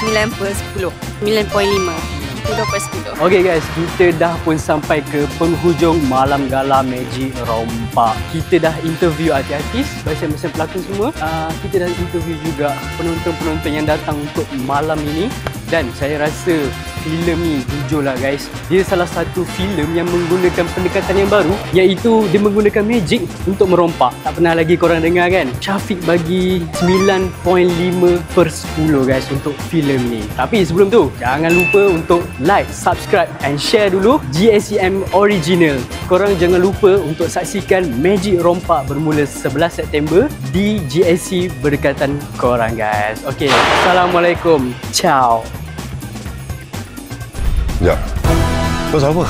9 per 10. 9.5. 10 per 10. Okay guys, kita dah pun sampai ke penghujung Malam Gala Magic Rompak. Kita dah interview artis-artis bersama pelakon semua. Kita dah interview juga penonton-penonton yang datang untuk malam ini. Dan saya rasa filem ni, jujurlah guys, dia salah satu filem yang menggunakan pendekatan yang baru, iaitu dia menggunakan magic untuk merompak. Tak pernah lagi korang dengar kan? Syafiq bagi 9.5 per 10 guys untuk filem ni. Tapi sebelum tu, jangan lupa untuk like, subscribe and share dulu GSCM Original. Korang jangan lupa untuk saksikan Magic Rompak bermula 11 September di GSC berdekatan korang guys. Okay, Assalamualaikum. Ciao. Ya. Kau siapa?